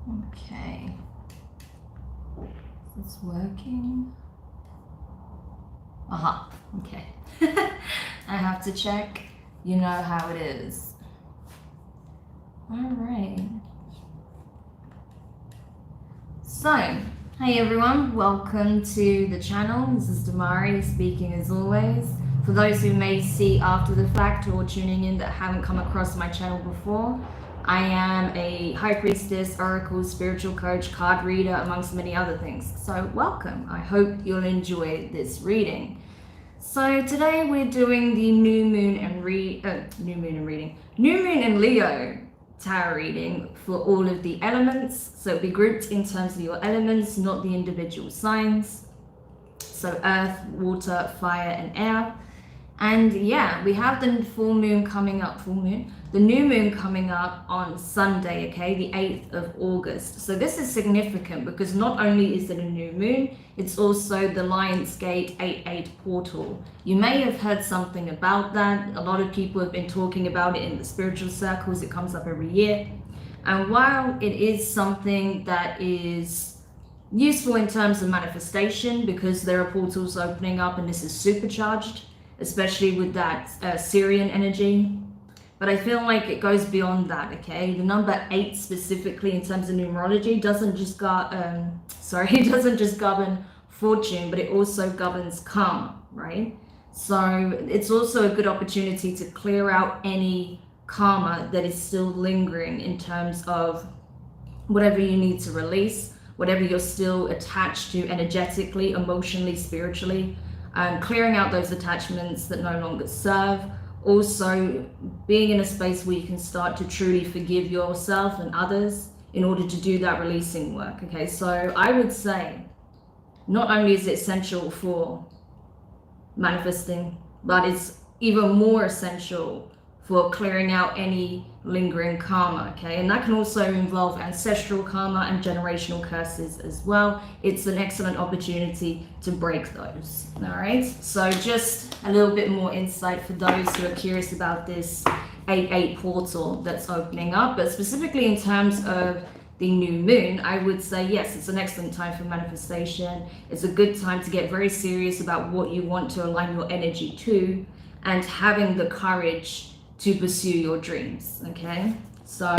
Okay. Is this working? Aha, okay. I have to check. You know how it is. Alright. So, hey everyone, welcome to the channel. This is Damari speaking as always. For those who may see after the fact or tuning in that haven't come across my channel before, I am a high priestess, oracle, spiritual coach, card reader, amongst many other things. So welcome. I hope you'll enjoy this reading. So today we're doing the New Moon and Leo tarot reading for all of the elements. So it'll be grouped in terms of your elements, not the individual signs. So earth, water, fire, and air. And yeah, we have the full moon coming up, the new moon coming up on Sunday, okay, the 8th of August. So this is significant because not only is it a new moon, it's also the Lion's Gate 8-8 portal. You may have heard something about that. A lot of people have been talking about it in the spiritual circles. It comes up every year. And while it is something that is useful in terms of manifestation because there are portals opening up and this is supercharged, especially with that Syrian energy. But I feel like it goes beyond that, okay? The number 8 specifically in terms of numerology doesn't just govern fortune, but it also governs karma, right? So it's also a good opportunity to clear out any karma that is still lingering in terms of whatever you need to release, whatever you're still attached to energetically, emotionally, spiritually. Clearing out those attachments that no longer serve. Also being in a space where you can start to truly forgive yourself and others in order to do that releasing work. Okay, so I would say not only is it essential for manifesting, but it's even more essential for clearing out any lingering karma, okay? And that can also involve ancestral karma and generational curses as well. It's an excellent opportunity to break those, all right? So just a little bit more insight for those who are curious about this 8-8 portal that's opening up, but specifically in terms of the new moon, I would say yes, it's an excellent time for manifestation. It's a good time to get very serious about what you want to align your energy to and having the courage to pursue your dreams, okay? So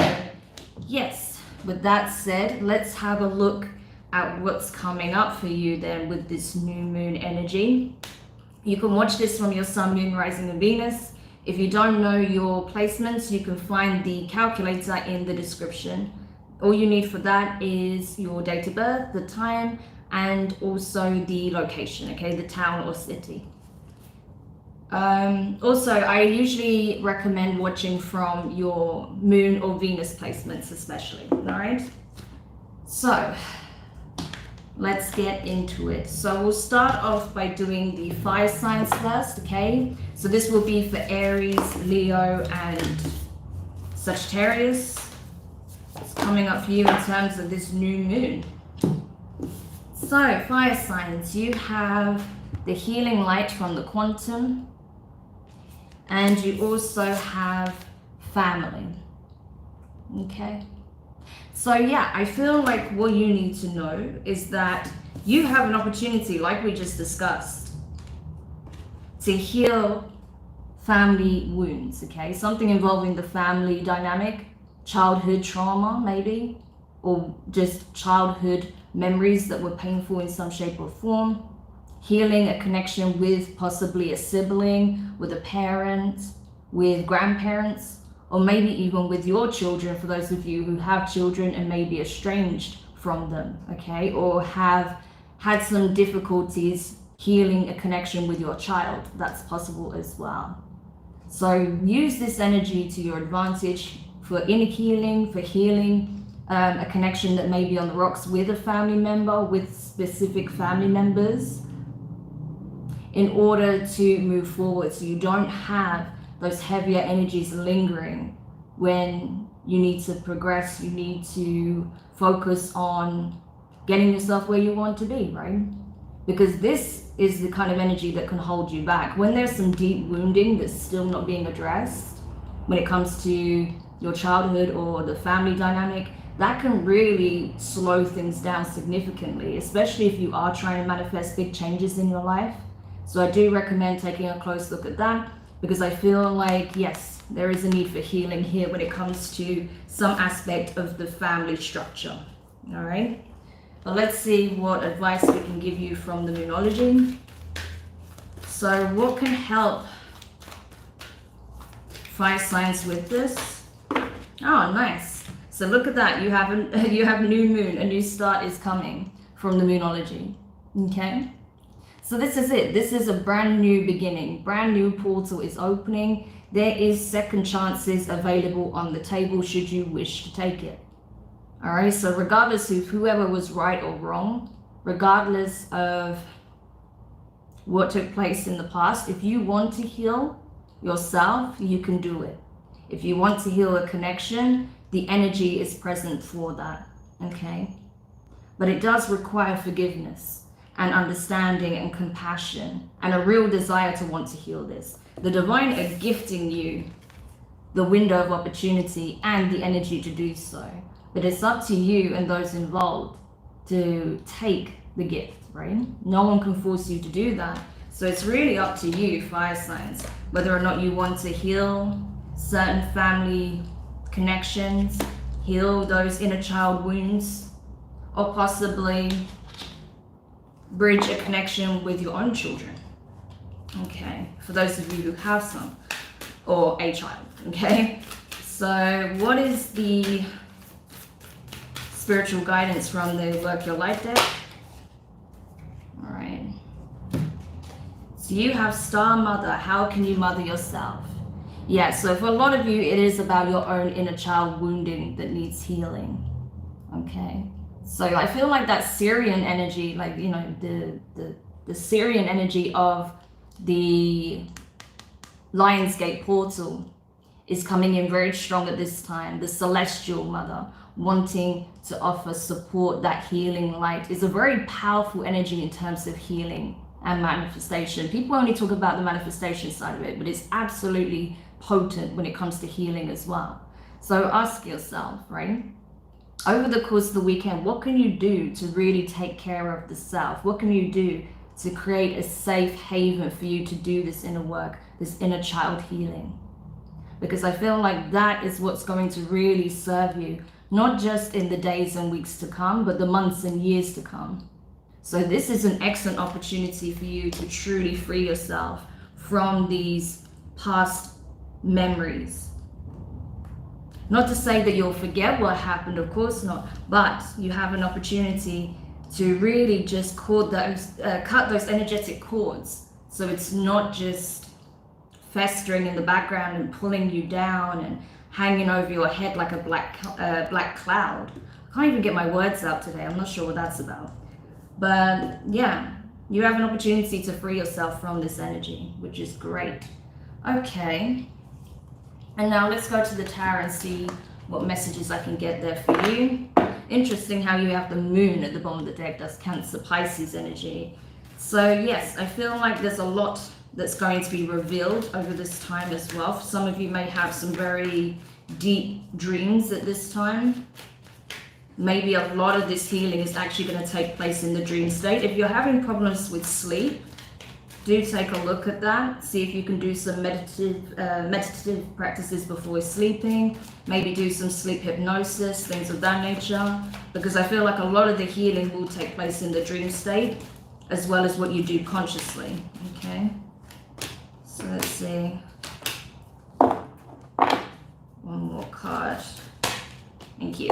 yes, with that said, let's have a look at what's coming up for you then with this new moon energy. You can watch this from your sun, moon, rising, and Venus. If you don't know your placements, you can find the calculator in the description. All you need for that is your date of birth, the time, and also the location, okay, the town or city. Also, I usually recommend watching from your moon or Venus placements especially, all right? So let's get into it. So we'll start off by doing the fire signs first, okay? So this will be for Aries, Leo, and Sagittarius. It's coming up for you in terms of this new moon. So fire signs, you have the healing light from the quantum, and you also have family, okay? So yeah, I feel like what you need to know is that you have an opportunity, like we just discussed, to heal family wounds, okay? Something involving the family dynamic, childhood trauma maybe, or just childhood memories that were painful in some shape or form. Healing a connection with possibly a sibling, with a parent, with grandparents, or maybe even with your children, for those of you who have children and may be estranged from them, okay? Or have had some difficulties healing a connection with your child. That's possible as well. So use this energy to your advantage for inner healing, for healing a connection that may be on the rocks with a family member, with specific family members, in order to move forward so you don't have those heavier energies lingering when you need to progress, you need to focus on getting yourself where you want to be, right? Because this is the kind of energy that can hold you back. When there's some deep wounding that's still not being addressed, when it comes to your childhood or the family dynamic, that can really slow things down significantly, especially if you are trying to manifest big changes in your life. So I do recommend taking a close look at that, because I feel like, yes, there is a need for healing here when it comes to some aspect of the family structure. All right, but let's see what advice we can give you from the Moonology. So what can help fire signs with this? Oh, nice. So look at that. You have new moon. A new start is coming from the Moonology. Okay. So this is it. This is a brand new beginning. Brand new portal is opening. There is second chances available on the table should you wish to take it. All right. So regardless of whoever was right or wrong, regardless of what took place in the past, if you want to heal yourself, you can do it. If you want to heal a connection, the energy is present for that. Okay. But it does require forgiveness and understanding and compassion and a real desire to want to heal this. The divine are gifting you the window of opportunity and the energy to do so. But it's up to you and those involved to take the gift, right? No one can force you to do that. So it's really up to you, fire signs, whether or not you want to heal certain family connections, heal those inner child wounds, or possibly bridge a connection with your own children. Okay, for those of you who have some, or a child. Okay, so what is the spiritual guidance from the Work Your Light deck? All right, so you have Star Mother. How can you mother yourself? Yeah, so for a lot of you, it is about your own inner child wounding that needs healing. Okay, so I feel like that Syrian energy, like, you know, the Syrian energy of the Lionsgate portal is coming in very strong at this time. The Celestial Mother wanting to offer support, that healing light, is a very powerful energy in terms of healing and manifestation. People only talk about the manifestation side of it, but it's absolutely potent when it comes to healing as well. So ask yourself, right, over the course of the weekend, what can you do to really take care of the self? What can you do to create a safe haven for you to do this inner work, this inner child healing? Because I feel like that is what's going to really serve you, not just in the days and weeks to come, but the months and years to come. So this is an excellent opportunity for you to truly free yourself from these past memories. Not to say that you'll forget what happened, of course not, but you have an opportunity to really just cut those energetic cords, so it's not just festering in the background and pulling you down and hanging over your head like a black cloud. I can't even get my words out today. I'm not sure what that's about. But yeah, you have an opportunity to free yourself from this energy, which is great. Okay. And now let's go to the Tower and see what messages I can get there for you. Interesting how you have the moon at the bottom of the deck. That's Cancer, Pisces energy. So yes, I feel like there's a lot that's going to be revealed over this time as well. Some of you may have some very deep dreams at this time. Maybe a lot of this healing is actually going to take place in the dream state. If you're having problems with sleep, do take a look at that. See if you can do some meditative practices before sleeping. Maybe do some sleep hypnosis, things of that nature. Because I feel like a lot of the healing will take place in the dream state, as well as what you do consciously. Okay. So let's see. One more card. Thank you.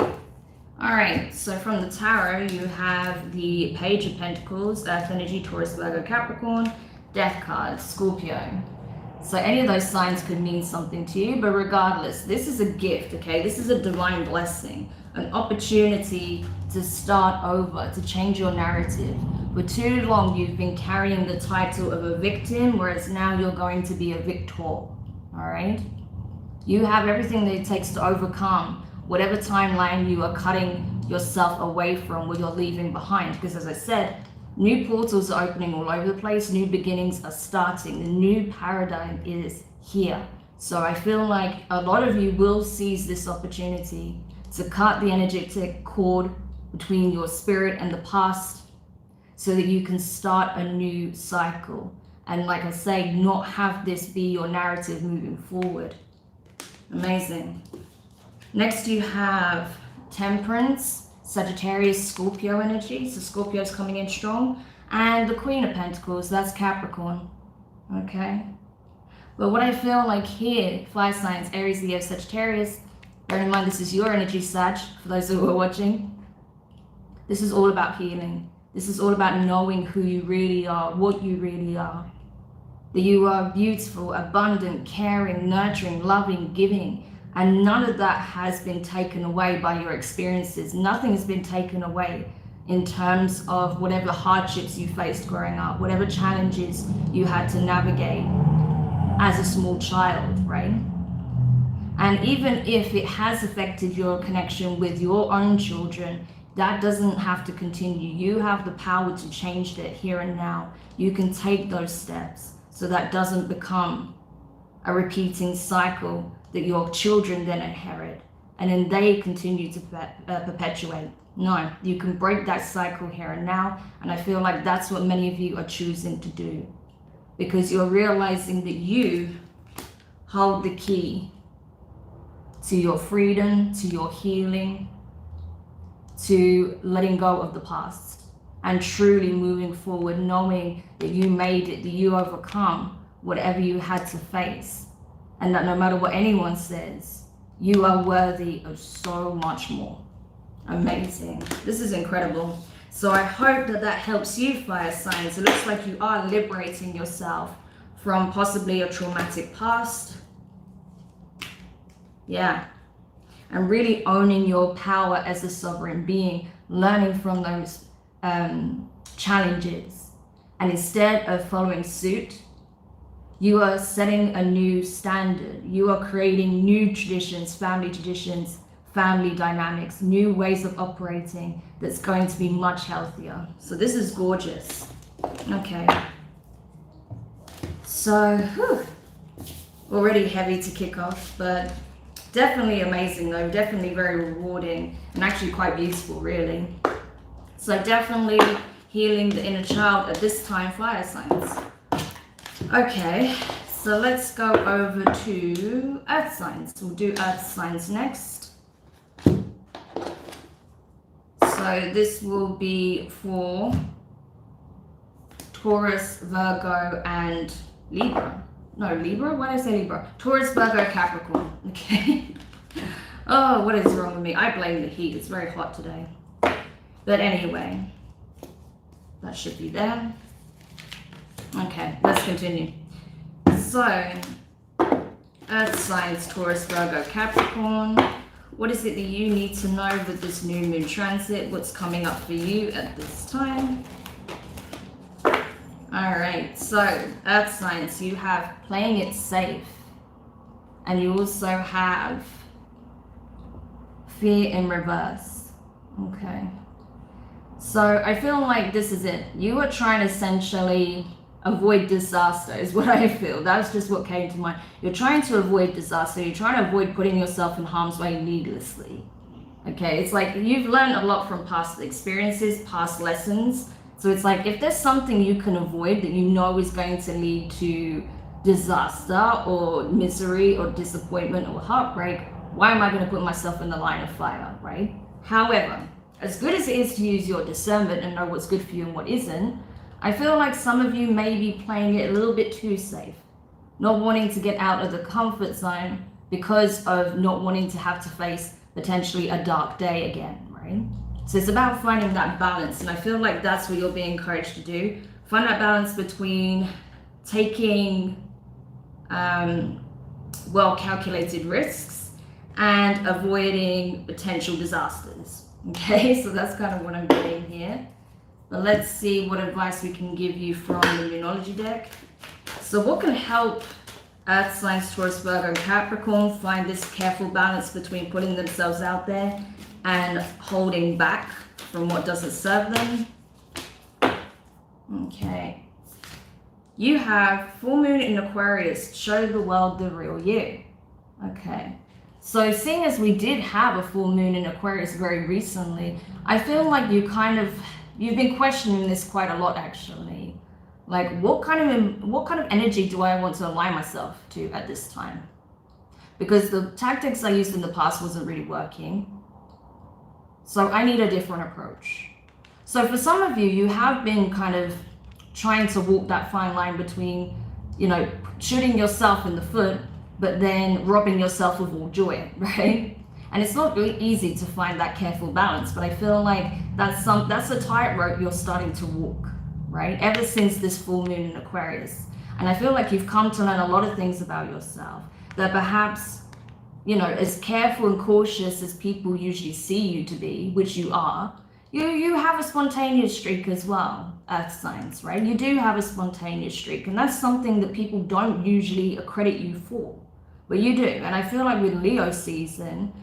All right, so from the tarot, you have the Page of Pentacles, Earth energy, Taurus, Virgo, Capricorn, Death card, Scorpio. So any of those signs could mean something to you, but regardless, this is a gift, okay? This is a divine blessing, an opportunity to start over, to change your narrative. For too long, you've been carrying the title of a victim, whereas now you're going to be a victor, all right? You have everything that it takes to overcome whatever timeline you are cutting yourself away from, what you're leaving behind. Because as I said, new portals are opening all over the place, new beginnings are starting, the new paradigm is here. So I feel like a lot of you will seize this opportunity to cut the energetic cord between your spirit and the past so that you can start a new cycle. And like I say, not have this be your narrative moving forward. Amazing. Next you have Temperance, Sagittarius, Scorpio energy. So Scorpio's coming in strong. And the Queen of Pentacles, that's Capricorn. Okay. But what I feel like here, fire signs, Aries, Leo, Sagittarius, bear in mind this is your energy, Sag, for those who are watching. This is all about healing. This is all about knowing who you really are, what you really are. That you are beautiful, abundant, caring, nurturing, loving, giving. And none of that has been taken away by your experiences. Nothing has been taken away in terms of whatever hardships you faced growing up, whatever challenges you had to navigate as a small child, right? And even if it has affected your connection with your own children, that doesn't have to continue. You have the power to change it here and now. You can take those steps so that doesn't become a repeating cycle that your children then inherit and then they continue to perpetuate. No, you can break that cycle here and now. And I feel like that's what many of you are choosing to do, because you're realizing that you hold the key to your freedom, to your healing, to letting go of the past and truly moving forward, knowing that you made it, that you overcome whatever you had to face, and that no matter what anyone says, you are worthy of so much more. Amazing. This is incredible. So I hope that that helps you, fire signs. It looks like you are liberating yourself from possibly a traumatic past. Yeah. And really owning your power as a sovereign being, learning from those challenges. And instead of following suit, you are setting a new standard. You are creating new traditions, family dynamics, new ways of operating that's going to be much healthier. So this is gorgeous. Okay. So, already heavy to kick off, but definitely amazing though, definitely very rewarding and actually quite beautiful, really. So definitely healing the inner child at this time, fire signs. Okay, so let's go over to earth signs. We'll do earth signs next. So this will be for Taurus, Virgo, and Libra. No, Libra? Why did I say Libra? Taurus, Virgo, Capricorn. Okay. Oh, what is wrong with me? I blame the heat. It's very hot today. But anyway, that should be there. Okay, let's continue. So, earth signs, Taurus, Virgo, Capricorn. What is it that you need to know with this new moon transit? What's coming up for you at this time? All right, so earth signs, you have playing it safe. And you also have fear in reverse. Okay. So I feel like this is it. You are trying to essentially avoid disaster is what I feel. That's just what came to mind. You're trying to avoid disaster. You're trying to avoid putting yourself in harm's way needlessly. Okay, it's like you've learned a lot from past experiences, past lessons. So it's like if there's something you can avoid that you know is going to lead to disaster or misery or disappointment or heartbreak, why am I going to put myself in the line of fire, right? However, as good as it is to use your discernment and know what's good for you and what isn't, I feel like some of you may be playing it a little bit too safe, not wanting to get out of the comfort zone because of not wanting to have to face potentially a dark day again, right? So it's about finding that balance, and I feel like that's what you're being encouraged to do. Find that balance between taking well-calculated risks and avoiding potential disasters. Okay, so that's kind of what I'm getting here. But let's see what advice we can give you from the Moonology deck. So what can help Earth signs, Taurus, Virgo, and Capricorn find this careful balance between putting themselves out there and holding back from what doesn't serve them? Okay. You have full moon in Aquarius. Show the world the real you. Okay. So seeing as we did have a full moon in Aquarius very recently, I feel like you've been questioning this quite a lot actually. Like what kind of energy do I want to align myself to at this time? Because the tactics I used in the past wasn't really working. So I need a different approach. So for some of you, you have been kind of trying to walk that fine line between, you know, shooting yourself in the foot, but then robbing yourself of all joy, right? And it's not really easy to find that careful balance, but I feel like that's a tightrope you're starting to walk, right? Ever since this full moon in Aquarius. And I feel like you've come to learn a lot of things about yourself that perhaps, you know, as careful and cautious as people usually see you to be, which you are, you have a spontaneous streak as well, earth signs, right? You do have a spontaneous streak, and that's something that people don't usually accredit you for, but you do. And I feel like with Leo season,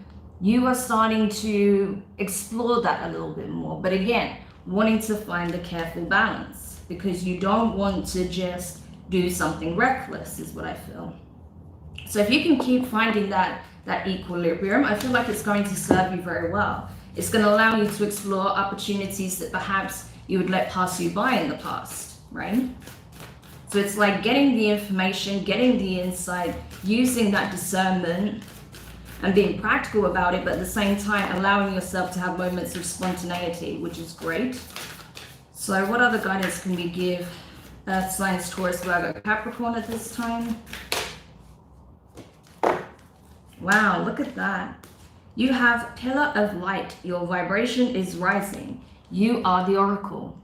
you are starting to explore that a little bit more, but again, wanting to find the careful balance, because you don't want to just do something reckless is what I feel. So if you can keep finding that equilibrium, I feel like it's going to serve you very well. It's going to allow you to explore opportunities that perhaps you would let pass you by in the past, right? So it's like getting the information, getting the insight, using that discernment and being practical about it, but at the same time allowing yourself to have moments of spontaneity, which is great. So what other guidance can we give Earth signs, Taurus, Virgo, Capricorn at this time? Wow, look at that. You have pillar of light. Your vibration is rising. You are the oracle.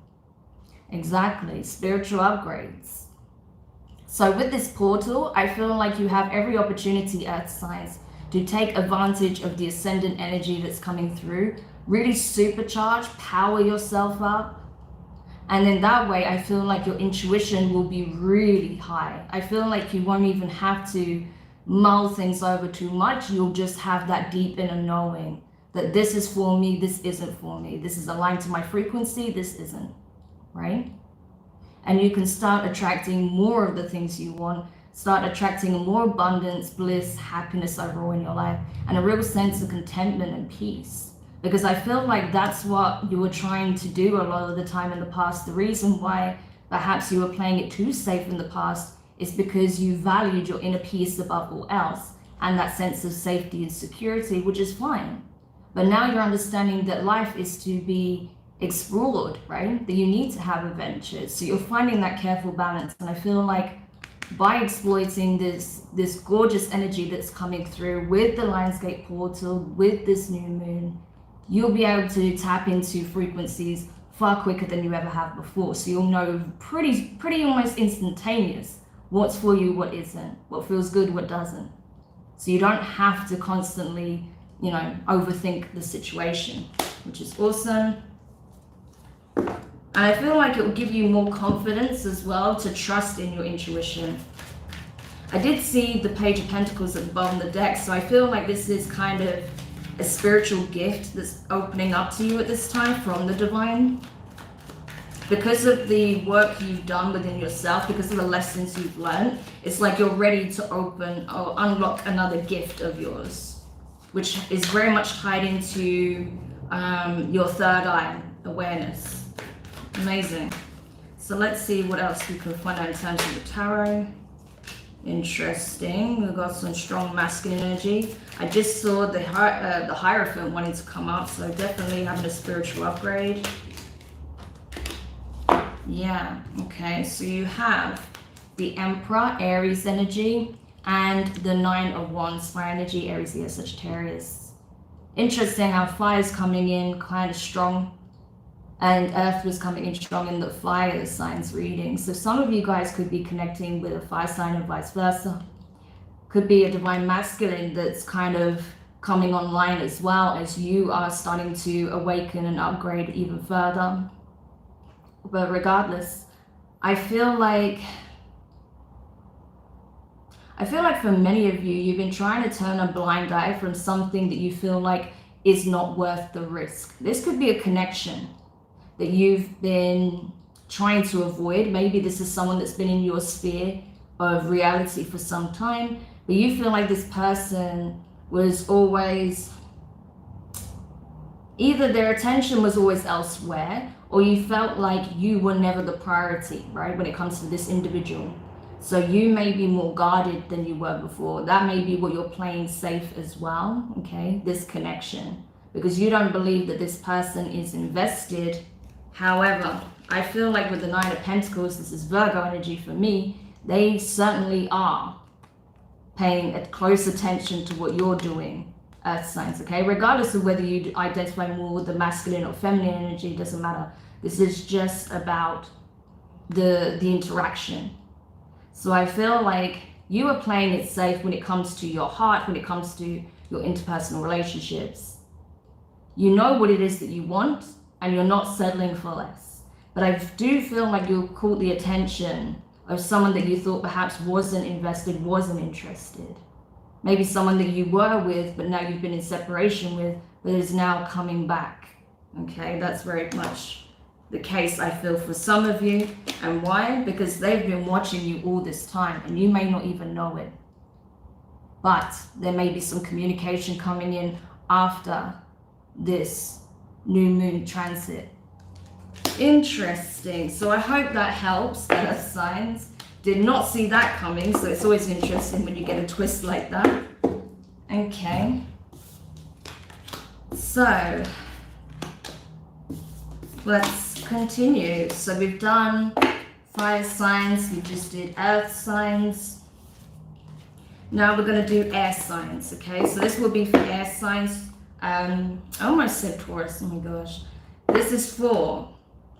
Exactly, spiritual upgrades. So with this portal, I feel like you have every opportunity, Earth signs, to take advantage of the ascendant energy that's coming through, really supercharge, power yourself up. And then that way, I feel like your intuition will be really high. I feel like you won't even have to mull things over too much. You'll just have that deep inner knowing that this is for me, this isn't for me. This is aligned to my frequency, this isn't, right? And you can start attracting more of the things you want, start attracting more abundance, bliss, happiness overall in your life, and a real sense of contentment and peace. Because I feel like that's what you were trying to do a lot of the time in the past. The reason why perhaps you were playing it too safe in the past is because you valued your inner peace above all else and that sense of safety and security, which is fine. But now you're understanding that life is to be explored, right? That you need to have adventures. So you're finding that careful balance. And I feel like by exploiting this gorgeous energy that's coming through with the Lionsgate portal, with this new moon, you'll be able to tap into frequencies far quicker than you ever have before. So you'll know pretty almost instantaneous what's for you, what isn't, what feels good, what doesn't. So you don't have to constantly, you know, overthink the situation, which is awesome. And I feel like it will give you more confidence as well to trust in your intuition. I did see the Page of Pentacles at the bottom of the deck, so I feel like this is kind of a spiritual gift that's opening up to you at this time from the divine. Because of the work you've done within yourself, because of the lessons you've learned, it's like you're ready to open or unlock another gift of yours, which is very much tied into your third eye awareness. Amazing. So let's see what else we can find out in terms of the tarot. Interesting. We've got some strong masculine energy. I just saw the Hierophant wanting to come up, so definitely having a spiritual upgrade. Yeah, okay, so you have the Emperor, Aries energy, and the Nine of Wands, fire energy, Aries, Leo, Sagittarius. Interesting how fire is coming in kind of strong, and Earth was coming in strong in the fire signs reading. So some of you guys could be connecting with a fire sign and vice versa. Could be a divine masculine that's kind of coming online as well as you are starting to awaken and upgrade even further. But regardless, I feel like for many of you, you've been trying to turn a blind eye from something that you feel like is not worth the risk. This could be a connection that you've been trying to avoid. Maybe this is someone that's been in your sphere of reality for some time, but you feel like this person was always, either their attention was always elsewhere, or you felt like you were never the priority, right, when it comes to this individual. So you may be more guarded than you were before. That may be what you're playing safe as well, okay, this connection, because you don't believe that this person is invested. However, I feel like with the Nine of Pentacles, this is Virgo energy for me, they certainly are paying a close attention to what you're doing, Earth signs, okay? Regardless of whether you identify more with the masculine or feminine energy, doesn't matter. This is just about the interaction. So I feel like you are playing it safe when it comes to your heart, when it comes to your interpersonal relationships. You know what it is that you want, and you're not settling for less. But I do feel like you caught the attention of someone that you thought perhaps wasn't invested, wasn't interested. Maybe someone that you were with, but now you've been in separation with, but is now coming back. Okay, that's very much the case, I feel, for some of you. And why? Because they've been watching you all this time, and you may not even know it. But there may be some communication coming in after this new moon transit. Interesting. So I hope that helps, Earth signs. Did not see that coming, so it's always interesting when you get a twist like that. Okay. So let's continue. So we've done fire signs, we just did earth signs. Now we're going to do air signs, okay? So this will be for air signs. I almost said Taurus, oh my gosh. This is for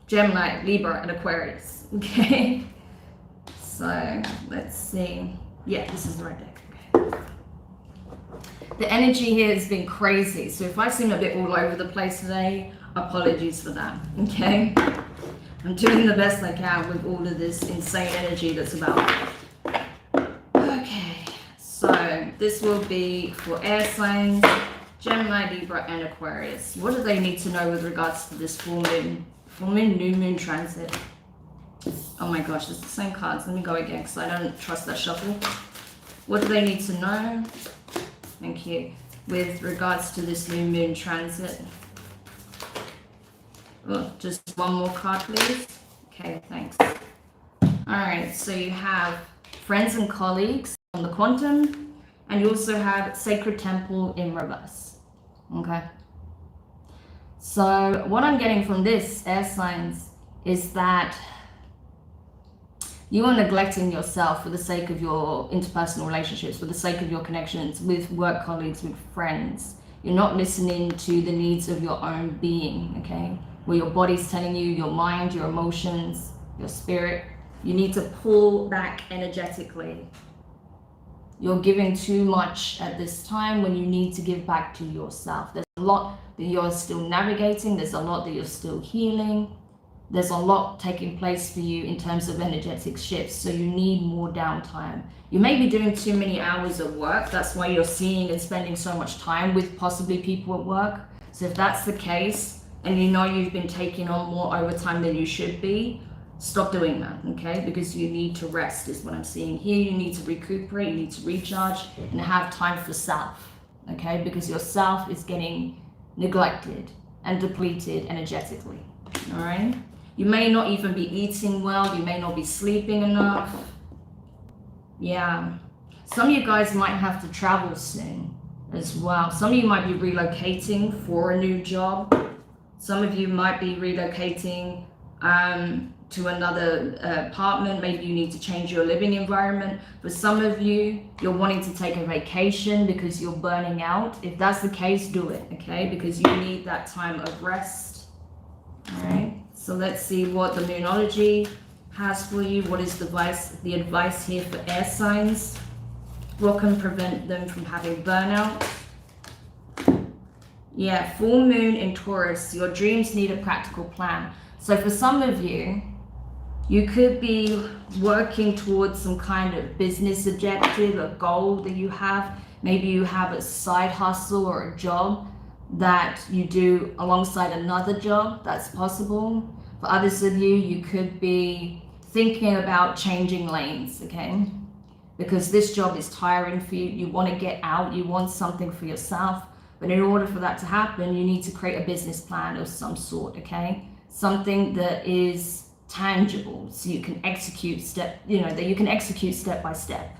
Gemini, Libra, and Aquarius, okay? So let's see. Yeah, this is the right deck. Okay. The energy here has been crazy. So if I seem a bit all over the place today, apologies for that, okay? I'm doing the best I can with all of this insane energy that's about. Okay, so this will be for air signs, Gemini, Libra, and Aquarius. What do they need to know with regards to this full moon, new moon transit? Oh my gosh, it's the same cards. Let me go again because I don't trust that shuffle. What do they need to know? Thank you. With regards to this new moon transit. Oh, just one more card, please. Okay, thanks. All right, so you have friends and colleagues on the quantum, and you also have sacred temple in reverse. Okay. So what I'm getting from this, air signs, is that you are neglecting yourself for the sake of your interpersonal relationships, for the sake of your connections with work colleagues, with friends. You're not listening to the needs of your own being, okay? Where your body's telling you, your mind, your emotions, your spirit. You need to pull back energetically. You're giving too much at this time when you need to give back to yourself. There's a lot that you're still navigating. There's a lot that you're still healing. There's a lot taking place for you in terms of energetic shifts, so you need more downtime. You may be doing too many hours of work. That's why you're seeing and spending so much time with possibly people at work. So if that's the case, and you know you've been taking on more overtime than you should be, stop doing that, okay? Because you need to rest is what I'm seeing here. You need to recuperate, you need to recharge, and have time for self, okay? Because your self is getting neglected and depleted energetically, all right? You may not even be eating well. You may not be sleeping enough. Yeah. Some of you guys might have to travel soon as well. Some of you might be relocating for a new job. Some of you might be relocating to another apartment. Maybe you need to change your living environment. For some of you, you're wanting to take a vacation because you're burning out. If that's the case, do it, okay? Because you need that time of rest, all right? So let's see what the Moonology has for you. What is the advice here for air signs? What can prevent them from having burnout? Yeah, full moon in Taurus. Your dreams need a practical plan. So for some of you, you could be working towards some kind of business objective, a goal that you have. Maybe you have a side hustle or a job that you do alongside another job. That's possible. For others of you, you could be thinking about changing lanes, okay? because this job is tiring for you. You want to get out, you want something for yourself. But in order for that to happen, you need to create a business plan of some sort, okay? Something that is tangible, so you can execute step by step,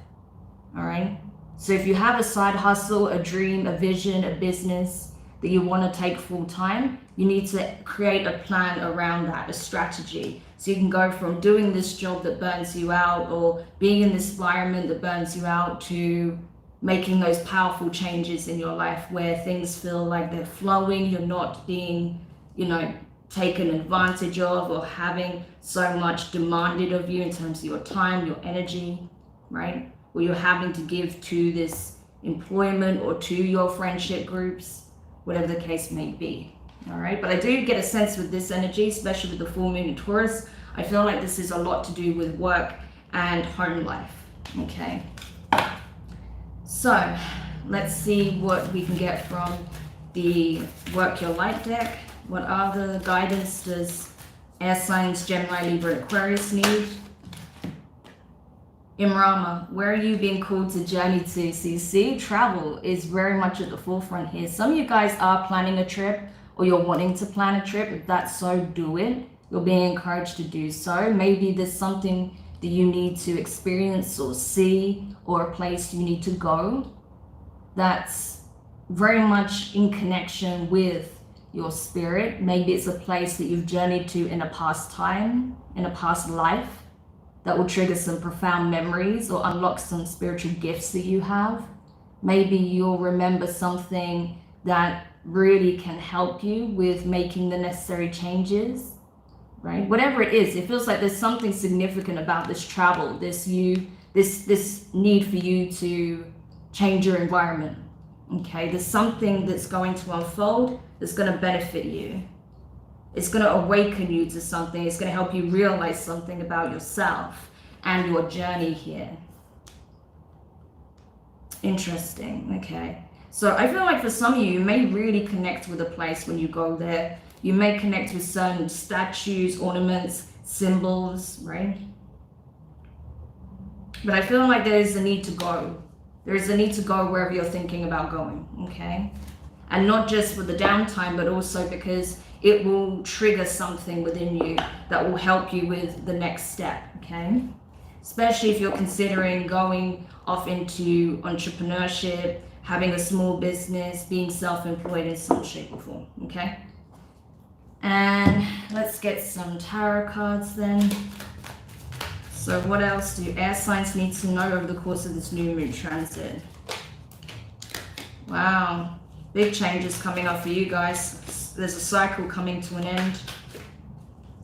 all right? So if you have a side hustle, a dream, a vision, a business that you want to take full time, you need to create a plan around that, a strategy. So you can go from doing this job that burns you out or being in this environment that burns you out to making those powerful changes in your life where things feel like they're flowing, you're not being, taken advantage of or having so much demanded of you in terms of your time, your energy, right? Or you're having to give to this employment or to your friendship groups, whatever the case may be, all right? But I do get a sense with this energy, especially with the full moon in Taurus, I feel like this is a lot to do with work and home life, okay? So let's see what we can get from the Work Your Light deck. What other guidance does air signs, Gemini, Libra, and Aquarius need? Imrama, where are you being called to journey to? So you see, travel is very much at the forefront here. Some of you guys are planning a trip or you're wanting to plan a trip. If that's so, do it. You're being encouraged to do so. Maybe there's something that you need to experience or see, or a place you need to go that's very much in connection with your spirit. Maybe it's a place that you've journeyed to in a past time, in a past life, that will trigger some profound memories or unlock some spiritual gifts that you have. Maybe you'll remember something that really can help you with making the necessary changes, right? Whatever it is, it feels like there's something significant about this travel, this need for you to change your environment, okay? There's something that's going to unfold that's going to benefit you. It's going to awaken you to something. It's going to help you realize something about yourself and your journey here. Interesting, okay. So I feel like for some of you, you may really connect with a place when you go there. You may connect with certain statues, ornaments, symbols, right? But I feel like there is a need to go. There is a need to go wherever you're thinking about going, okay? And not just for the downtime, but also because it will trigger something within you that will help you with the next step, okay? Especially if you're considering going off into entrepreneurship, having a small business, being self-employed in some shape or form, okay? And let's get some tarot cards then. So what else do air signs need to know over the course of this new moon transit? Wow. Big changes coming up for you guys. There's a cycle coming to an end.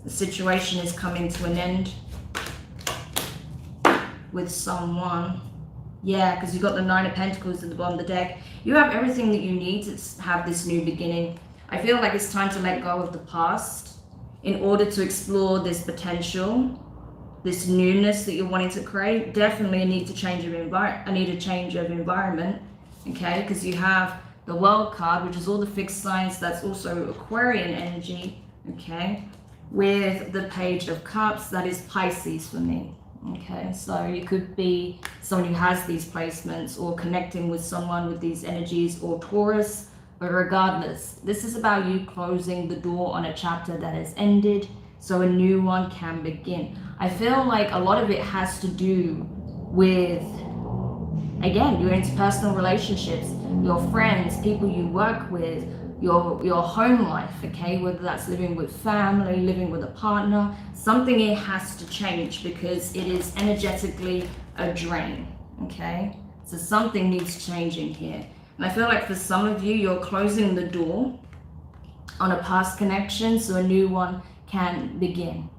The situation is coming to an end with someone. Yeah, because you've got the Nine of Pentacles at the bottom of the deck. You have everything that you need to have this new beginning. I feel like it's time to let go of the past in order to explore this potential, this newness that you're wanting to create. Definitely a need to change of environment, okay? Because you have the World card, which is all the fixed signs. That's also Aquarian energy, okay? With the Page of Cups, that is Pisces for me, okay? So you could be someone who has these placements or connecting with someone with these energies, or Taurus. But regardless, this is about you closing the door on a chapter that has ended so a new one can begin. I feel like a lot of it has to do with, again, your interpersonal relationships, your friends, people you work with, your home life, okay? Whether that's living with family, living with a partner, something here has to change because it is energetically a drain, okay? So something needs changing here. And I feel like for some of you, you're closing the door on a past connection so a new one can begin.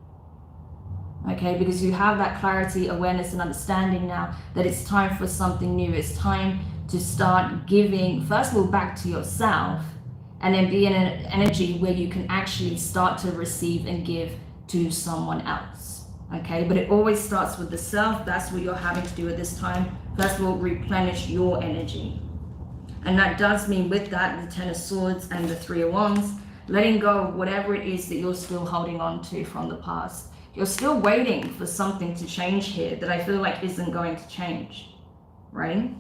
Okay, because you have that clarity, awareness, and understanding now that it's time for something new. It's time to start giving, first of all, back to yourself, and then be in an energy where you can actually start to receive and give to someone else. Okay, but it always starts with the self. That's what you're having to do at this time. First of all, replenish your energy. And that does mean with that, the Ten of Swords and the Three of Wands, letting go of whatever it is that you're still holding on to from the past. You're still waiting for something to change here that I feel like isn't going to change, right?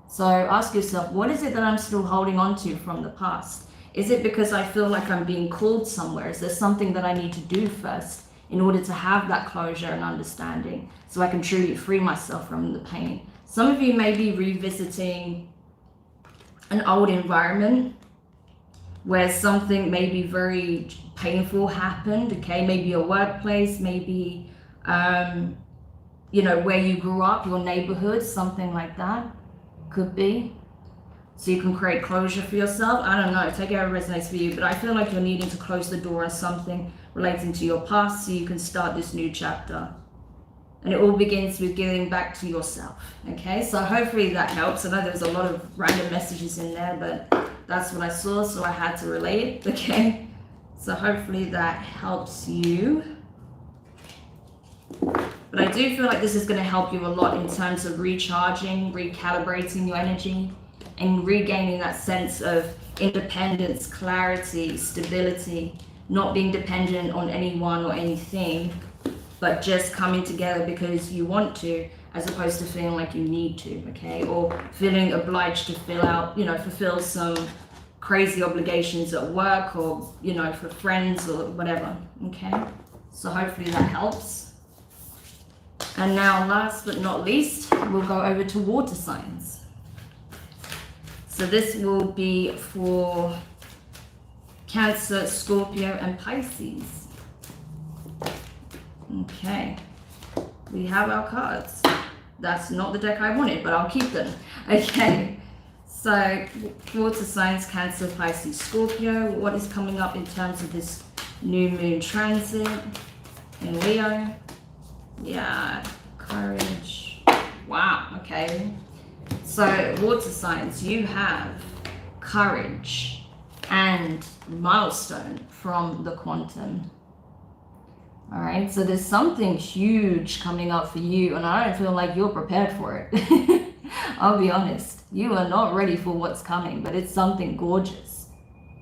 So ask yourself, what is it that I'm still holding on to from the past? Is it because I feel like I'm being called somewhere? Is there something that I need to do first in order to have that closure and understanding so I can truly free myself from the pain? Some of you may be revisiting an old environment where something maybe very painful happened, okay? Maybe a workplace, maybe, you know, where you grew up, your neighborhood, something like that could be. So you can create closure for yourself. I don't know, take it how it resonates for you, but I feel like you're needing to close the door on something relating to your past so you can start this new chapter. And it all begins with giving back to yourself, okay? So hopefully that helps. I know there's a lot of random messages in there, but that's what I saw, so I had to relate it, okay? So hopefully that helps you. But I do feel like this is going to help you a lot in terms of recharging, recalibrating your energy, and regaining that sense of independence, clarity, stability, not being dependent on anyone or anything, but just coming together because you want to, as opposed to feeling like you need to, okay? Or feeling obliged to fulfill some crazy obligations at work or, you know, for friends or whatever, okay? So hopefully that helps. And now, last but not least, we'll go over to water signs. So this will be for Cancer, Scorpio, and Pisces. Okay, we have our cards. That's not the deck I wanted, but I'll keep them. Okay, so water signs, Cancer, Pisces, Scorpio. What is coming up in terms of this new moon transit in Leo? Yeah, courage. Wow, okay. So water signs, you have courage and milestone from the quantum. All right, so there's something huge coming up for you, and I don't feel like you're prepared for it. I'll be honest, you are not ready for what's coming, but it's something gorgeous.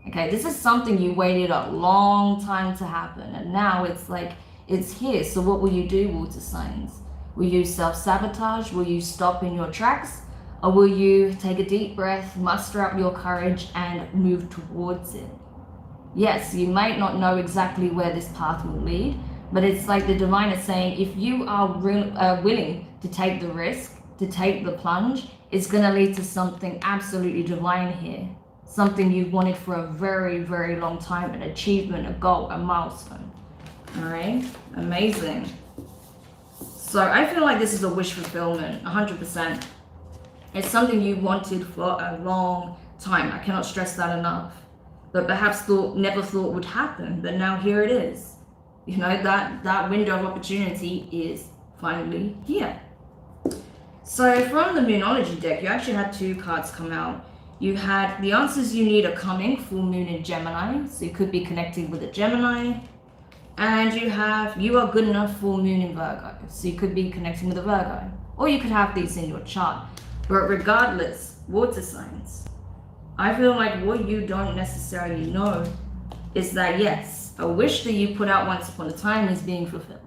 Okay, this is something you waited a long time to happen, and now it's like, it's here. So what will you do, water signs? Will you self-sabotage? Will you stop in your tracks? Or will you take a deep breath, muster up your courage, and move towards it? Yes, you might not know exactly where this path will lead, but it's like the divine is saying, if you are willing to take the risk, to take the plunge, it's going to lead to something absolutely divine here. Something you've wanted for a very, very long time, an achievement, a goal, a milestone. All right, amazing. So I feel like this is a wish fulfillment, 100%. It's something you wanted for a long time. I cannot stress that enough. But perhaps never thought would happen, but now here it is. You know, that window of opportunity is finally here. So from the Moonology deck, you actually had two cards come out. You had the answers you need are coming, full moon in Gemini, so you could be connecting with a Gemini. And you have you are good enough, full moon in Virgo, so you could be connecting with a Virgo. Or you could have these in your chart. But regardless, water signs, I feel like what you don't necessarily know is that, yes, a wish that you put out once upon a time is being fulfilled,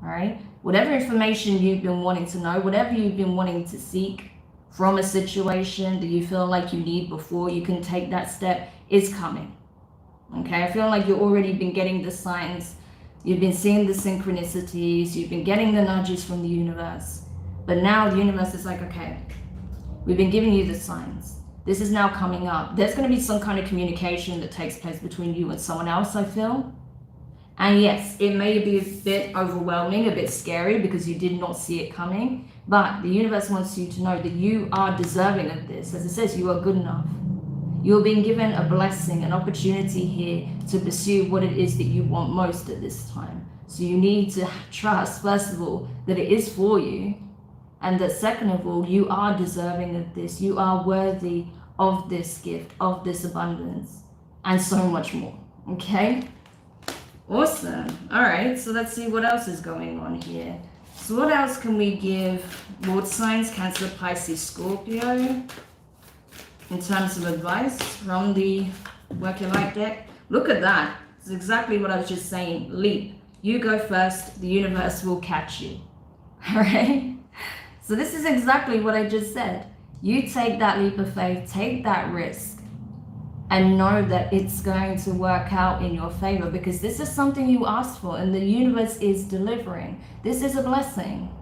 all right? Whatever information you've been wanting to know, whatever you've been wanting to seek from a situation that you feel like you need before you can take that step is coming, okay? I feel like you've already been getting the signs. You've been seeing the synchronicities. You've been getting the nudges from the universe. But now the universe is like, okay, we've been giving you the signs. This is now coming up. There's going to be some kind of communication that takes place between you and someone else, I feel. And yes, it may be a bit overwhelming, a bit scary because you did not see it coming. But the universe wants you to know that you are deserving of this. As it says, you are good enough. You're being given a blessing, an opportunity here to pursue what it is that you want most at this time. So you need to trust, first of all, that it is for you. And that second of all, you are deserving of this. You are worthy of this gift, of this abundance, and so much more. Okay? Awesome. All right, so let's see what else is going on here. So what else can we give water signs, Cancer, Pisces, Scorpio, in terms of advice from the Work Your Light deck? Look at that. It's exactly what I was just saying. Leap. You go first, the universe will catch you. All right? So this is exactly what I just said. You take that leap of faith, take that risk, and know that it's going to work out in your favor, because this is something you asked for and the universe is delivering. This is a blessing.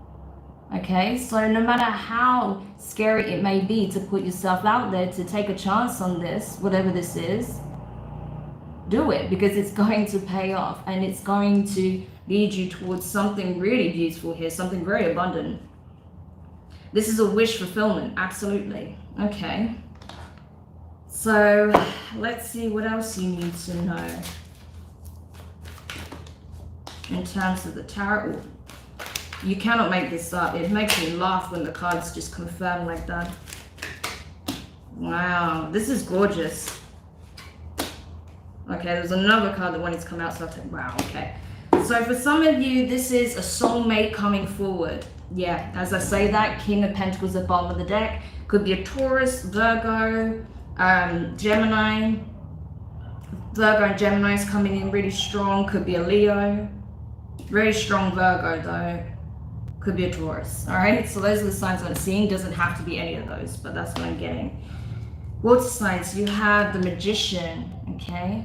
Okay, so no matter how scary it may be to put yourself out there, to take a chance on this, whatever this is, do it, because it's going to pay off and it's going to lead you towards something really beautiful here, something very abundant. This is a wish fulfillment, absolutely. Okay. So let's see what else you need to know in terms of the tarot. You cannot make this up. It makes me laugh when the cards just confirm like that. Wow, this is gorgeous. Okay, there's another card that wanted to come out, so I'll take, wow, okay. So for some of you, this is a soulmate coming forward. Yeah, as I say that, King of Pentacles at the bottom of the deck. Could be a Taurus, Virgo, Gemini. Virgo and Gemini is coming in really strong. Could be a Leo. Very strong Virgo though. Could be a Taurus. All right, so those are the signs I'm seeing. Doesn't have to be any of those, but that's what I'm getting. Water signs, you have the Magician, okay,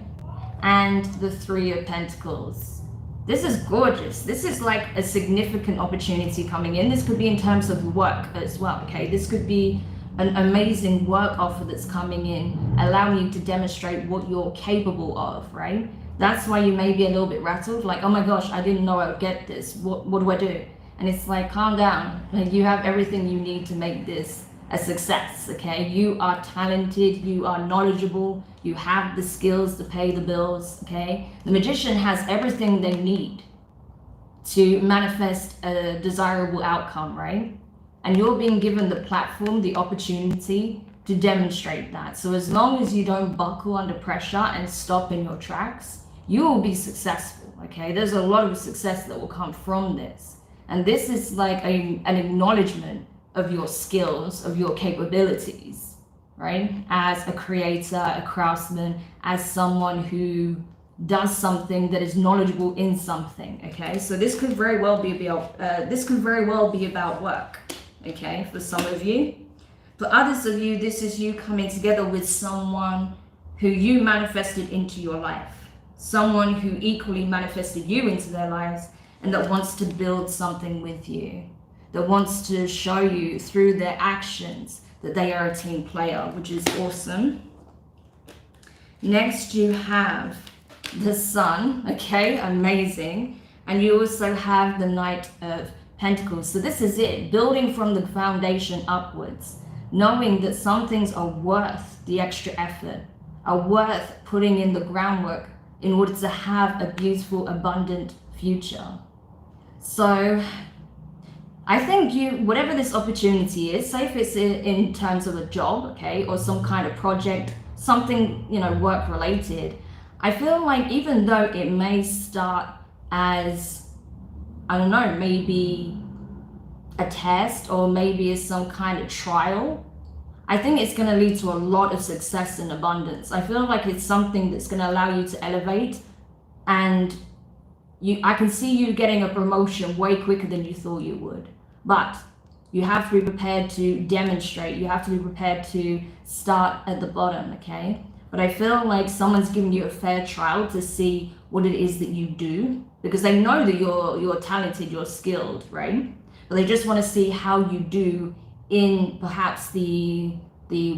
and the Three of Pentacles. This is gorgeous. This is like a significant opportunity coming in. This could be in terms of work as well, okay? This could be an amazing work offer that's coming in, allowing you to demonstrate what you're capable of, right? That's why you may be a little bit rattled, like, oh my gosh, I didn't know I would get this. What do I do? And it's like, calm down. Like, you have everything you need to make this a success, okay? You are talented, you are knowledgeable, you have the skills to pay the bills, okay? The Magician has everything they need to manifest a desirable outcome, right? And you're being given the platform, the opportunity to demonstrate that. So as long as you don't buckle under pressure and stop in your tracks, you will be successful, okay? There's a lot of success that will come from this. And this is like an acknowledgement of your skills, of your capabilities, right? As a creator, a craftsman, as someone who does something that is knowledgeable in something, okay? So this could very well be about work, okay, for some of you. For others of you, this is you coming together with someone who you manifested into your life, someone who equally manifested you into their lives and that wants to build something with you, that wants to show you through their actions that they are a team player, which is awesome. Next, you have the Sun, okay, amazing. And you also have the Knight of Pentacles. So this is it, building from the foundation upwards, knowing that some things are worth the extra effort, are worth putting in the groundwork in order to have a beautiful, abundant future. So I think whatever this opportunity is, say if it's in terms of a job, okay, or some kind of project, something, work related, I feel like even though it may start as, I don't know, maybe a test or maybe as some kind of trial, I think it's going to lead to a lot of success and abundance. I feel like it's something that's going to allow you to elevate, and I can see you getting a promotion way quicker than you thought you would. But you have to be prepared to demonstrate. You have to be prepared to start at the bottom, okay? But I feel like someone's giving you a fair trial to see what it is that you do, because they know that you're talented, you're skilled, right? But they just want to see how you do in perhaps the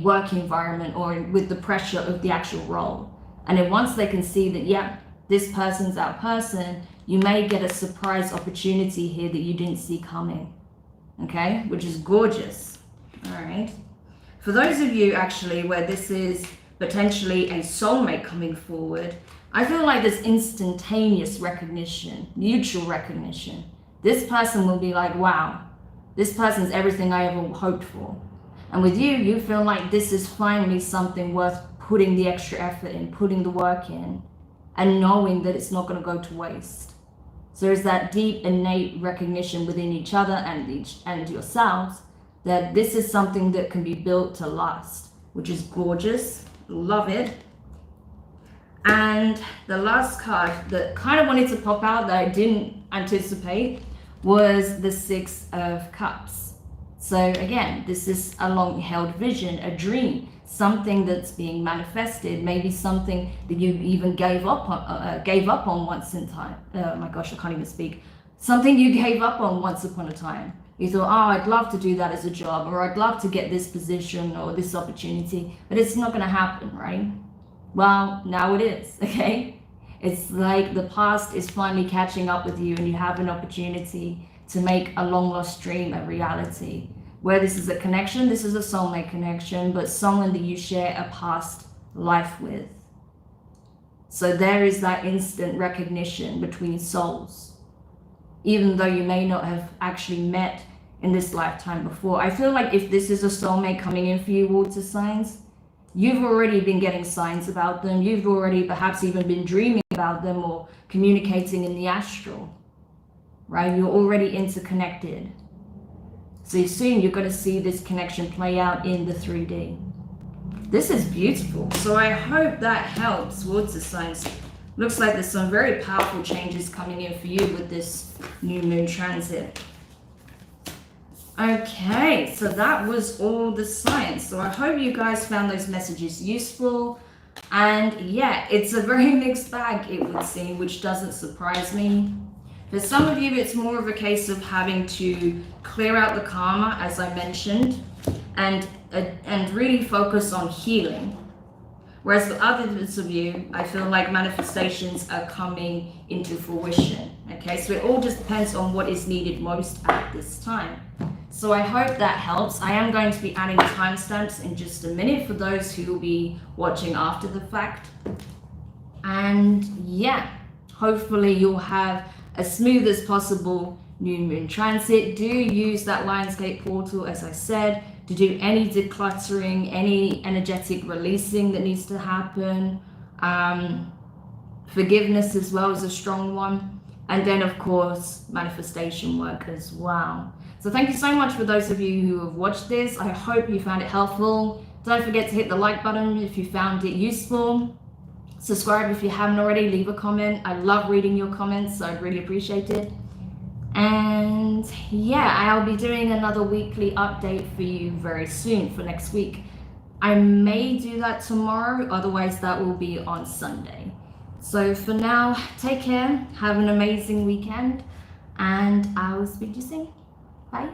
work environment or with the pressure of the actual role. And then once they can see that, yeah, this person's our person, you may get a surprise opportunity here that you didn't see coming. Okay, which is gorgeous. All right. For those of you actually where this is potentially a soulmate coming forward, I feel like there's instantaneous recognition, mutual recognition. This person will be like, wow, this person's everything I ever hoped for. And with you, you feel like this is finally something worth putting the extra effort in, putting the work in, and knowing that it's not going to go to waste. So there's that deep innate recognition within each other and yourselves that this is something that can be built to last, which is gorgeous. Love it. And the last card that kind of wanted to pop out that I didn't anticipate was the Six of Cups. So again, this is a long-held vision, a dream, something that's being manifested, maybe something that you even gave up on once in time. Oh my gosh, I can't even speak. Something you gave up on once upon a time. You thought, oh, I'd love to do that as a job, or I'd love to get this position or this opportunity, but it's not going to happen, right? Well, now it is, okay? It's like the past is finally catching up with you and you have an opportunity to make a long lost dream a reality. Where this is a connection, this is a soulmate connection, but someone that you share a past life with. So there is that instant recognition between souls, even though you may not have actually met in this lifetime before. I feel like if this is a soulmate coming in for you, water signs, you've already been getting signs about them. You've already perhaps even been dreaming about them or communicating in the astral, right? You're already interconnected. So soon you're going to see this connection play out in the 3D. This is beautiful. So I hope that helps, water signs. Looks like there's some very powerful changes coming in for you with this new moon transit. Okay, so that was all the signs. So I hope you guys found those messages useful. And yeah, it's a very mixed bag, it would seem, which doesn't surprise me. For some of you, it's more of a case of having to clear out the karma, as I mentioned, and really focus on healing. Whereas for others of you, I feel like manifestations are coming into fruition. Okay, so it all just depends on what is needed most at this time. So I hope that helps. I am going to be adding timestamps in just a minute for those who will be watching after the fact. And yeah, hopefully you'll have as smooth as possible new moon transit. Do use that Lionsgate portal, as I said, to do any decluttering, any energetic releasing that needs to happen. Forgiveness as well is a strong one. And then, of course, manifestation work as well. So thank you so much for those of you who have watched this. I hope you found it helpful. Don't forget to hit the like button if you found it useful. Subscribe if you haven't already. Leave a comment. I love reading your comments, so I'd really appreciate it. And yeah, I'll be doing another weekly update for you very soon for next week. I may do that tomorrow, otherwise that will be on Sunday. So for now, take care, have an amazing weekend, and I will speak to you soon. Bye.